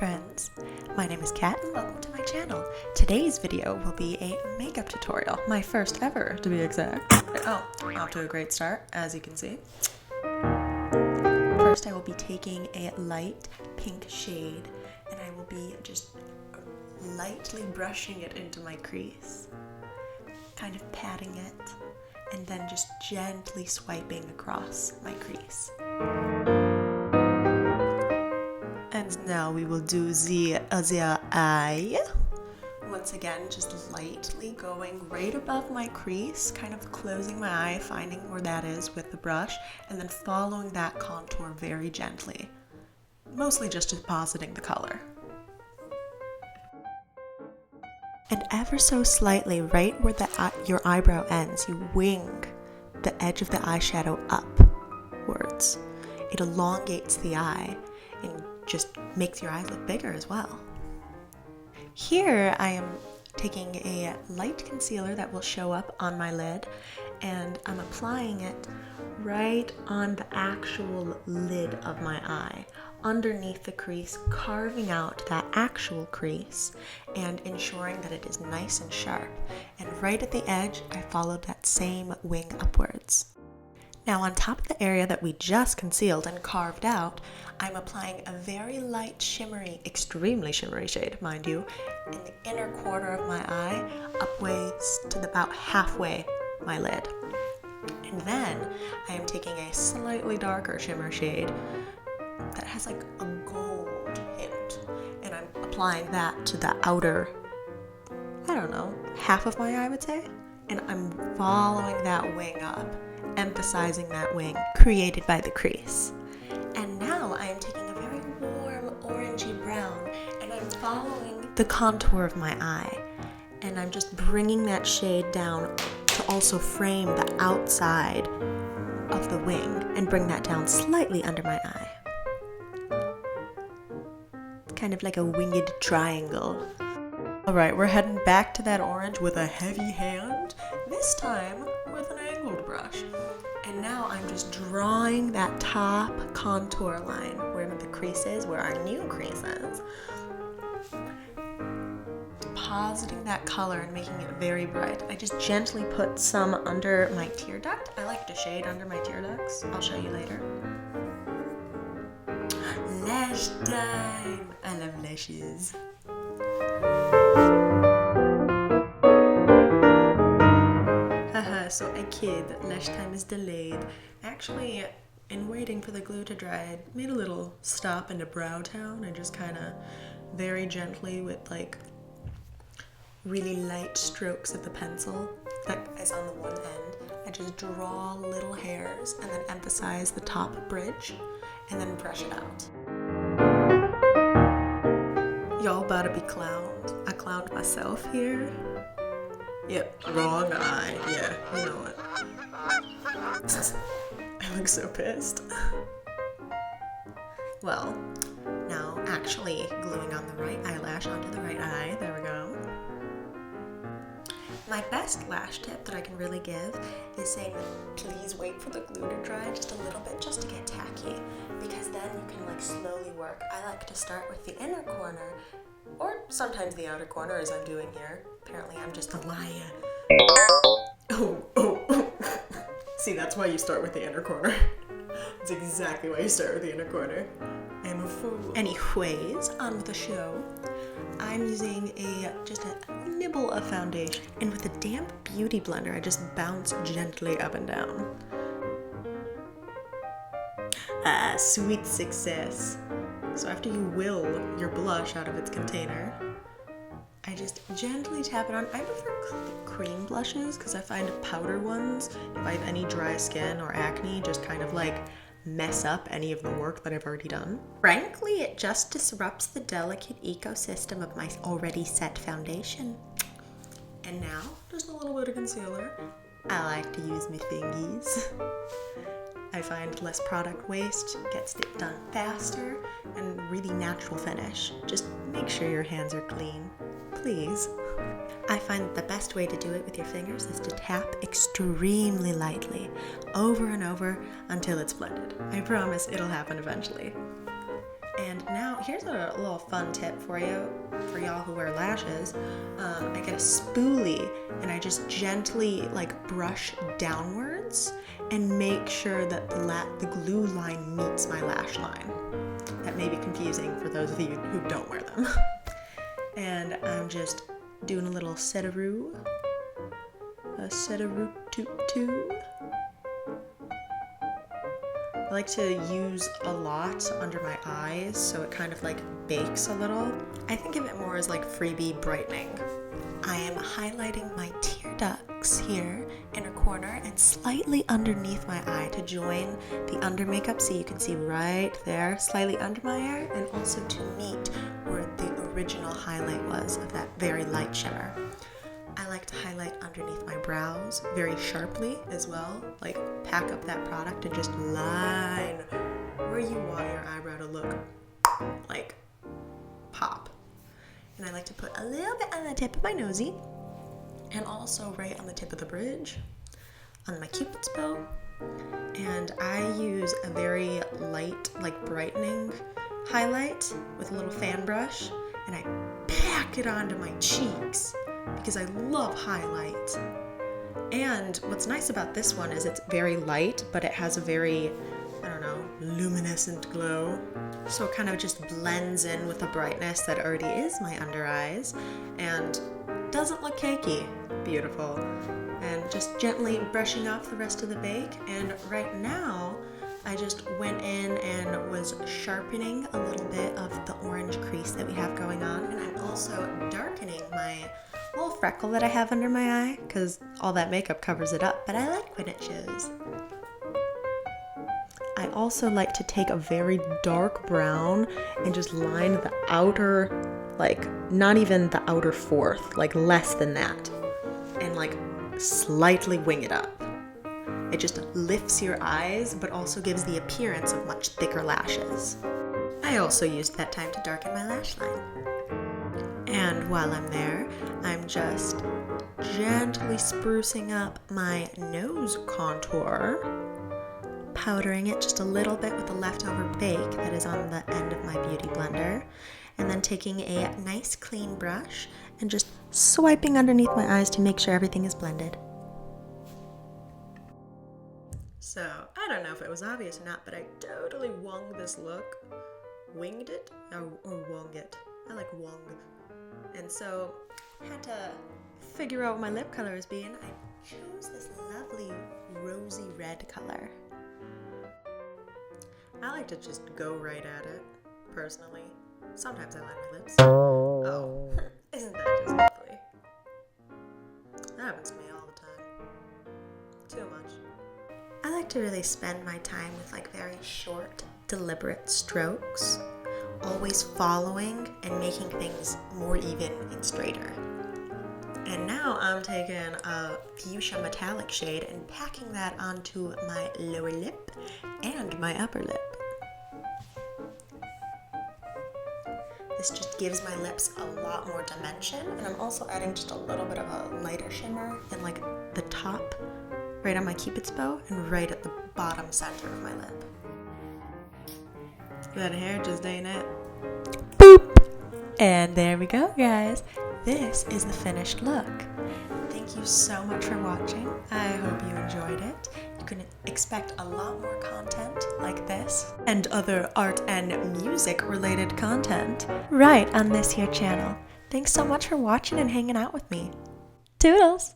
friends, my name is Kat and welcome to my channel. Today's video will be a makeup tutorial, my first ever to be exact. Oh, off to a great start, as you can see. First I will be taking a light pink shade and I will be just lightly brushing it into my crease, kind of patting it, and then just gently swiping across my crease. And now we will do the other eye. Once again, just lightly going right above my crease, kind of closing my eye, finding where that is with the brush, and then following that contour very gently. Mostly just depositing the color. And ever so slightly, right where your eyebrow ends, you wing the edge of the eyeshadow upwards. It elongates the eye and just makes your eyes look bigger as well. Here I am taking a light concealer that will show up on my lid, and I'm applying it right on the actual lid of my eye, underneath the crease, carving out that actual crease and ensuring that it is nice and sharp. And right at the edge, I followed that same wing upwards. Now on top of the area that we just concealed and carved out, I'm applying a very light shimmery, extremely shimmery shade, mind you, in the inner corner of my eye, upwards to about halfway my lid. And then I am taking a slightly darker shimmer shade that has like a gold hint, and I'm applying that to the outer, I don't know, half of my eye I would say, and I'm following that wing up, emphasizing that wing created by the crease. And now I am taking a very warm orangey brown and I'm following the contour of my eye, and I'm just bringing that shade down to also frame the outside of the wing and bring that down slightly under my eye. Kind of like a winged triangle. Alright, we're heading back to that orange with a heavy hand, this time with an angled brush. And now I'm just drawing that top contour line where the crease is, where our new crease is. Depositing that color and making it very bright. I just gently put some under my tear duct. I like to shade under my tear ducts. I'll show you later. Lash time! I love lashes. So I kid, lash time is delayed. Actually, in waiting for the glue to dry, I made a little stop into Browtown. I just kind of very gently with like really light strokes of the pencil that is on the one end, I just draw little hairs and then emphasize the top bridge and then brush it out. Y'all about to be clowned. I clowned myself here. Yep, wrong eye. Yeah, you know it. I look so pissed. Well, now actually gluing on the right eyelash onto the right eye. There we go. My best lash tip that I can really give is saying that please wait for the glue to dry just a little bit, just to get tacky, because then you can like slowly work. I like to start with the inner corner, or sometimes the outer corner, as I'm doing here. Apparently I'm just a liar. Oh. See, that's why you start with the inner corner. That's exactly why you start with the inner corner. I'm a fool. Anyways, on with the show. I'm using just a nibble of foundation, and with a damp beauty blender, I just bounce gently up and down. Ah, sweet success. So after you will your blush out of its container, I just gently tap it on. I prefer cream blushes because I find powder ones, if I have any dry skin or acne, just kind of like mess up any of the work that I've already done. Frankly, it just disrupts the delicate ecosystem of my already set foundation. And now, just a little bit of concealer. I like to use my fingies. I find less product waste, gets it done faster, and really natural finish. Just make sure your hands are clean, please. I find that the best way to do it with your fingers is to tap extremely lightly, over and over, until it's blended. I promise it'll happen eventually. And now here's a little fun tip for you, for y'all who wear lashes. I get a spoolie and I just gently like brush downwards and make sure that the glue line meets my lash line. That may be confusing for those of you who don't wear them. And I'm just doing a little set-a-roo. A set-a-roo-toot-too. I like to use a lot under my eyes so it kind of like bakes a little. I think of it more as like freebie brightening. I am highlighting my tear ducts here in a corner and slightly underneath my eye to join the under makeup, so you can see right there, slightly under my eye, and also to meet where the original highlight was of that very light shimmer. I like to highlight underneath my brows very sharply as well, like pack up that product and just line where you want your eyebrow to look like pop. And I like to put a little bit on the tip of my nosy and also right on the tip of the bridge, on my cupid's bow. And I use a very light, like brightening highlight with a little fan brush, and I pack it onto my cheeks because I love highlight. And what's nice about this one is it's very light, but it has a very, I don't know, luminescent glow. So it kind of just blends in with the brightness that already is my under eyes and doesn't look cakey. Beautiful. And just gently brushing off the rest of the bake. And right now, I just went in and was sharpening a little bit of the orange crease that we have going on. And I'm also darkening my little freckle that I have under my eye because all that makeup covers it up, but I like when it shows. I also like to take a very dark brown and just line the outer, like not even the outer fourth, like less than that, and like slightly wing it up. It just lifts your eyes, but also gives the appearance of much thicker lashes. I also used that time to darken my lash line. And while I'm there, I'm just gently sprucing up my nose contour, powdering it just a little bit with the leftover bake that is on the end of my beauty blender, and then taking a nice clean brush and just swiping underneath my eyes to make sure everything is blended. So, I don't know if it was obvious or not, but I totally wonged this look. Winged it? Or wong it. I like wong. And so, I had to figure out what my lip color is being. I chose this lovely rosy red color. I like to just go right at it, personally. Sometimes I line my lips. Oh, isn't that just lovely? That happens to me all the time. Too much. I like to really spend my time with like very short, deliberate strokes, always following and making things more even and straighter. And now I'm taking a fuchsia metallic shade and packing that onto my lower lip and my upper lip. This just gives my lips a lot more dimension, and I'm also adding just a little bit of a lighter shimmer in like the top, right on my cupid's bow, and right at the bottom center of my lip. That hair just ain't it. Boop! And there we go, guys. This is the finished look. Thank you so much for watching. I hope you enjoyed it. You can expect a lot more content like this and other art and music related content right on this here channel. Thanks so much for watching and hanging out with me. Toodles!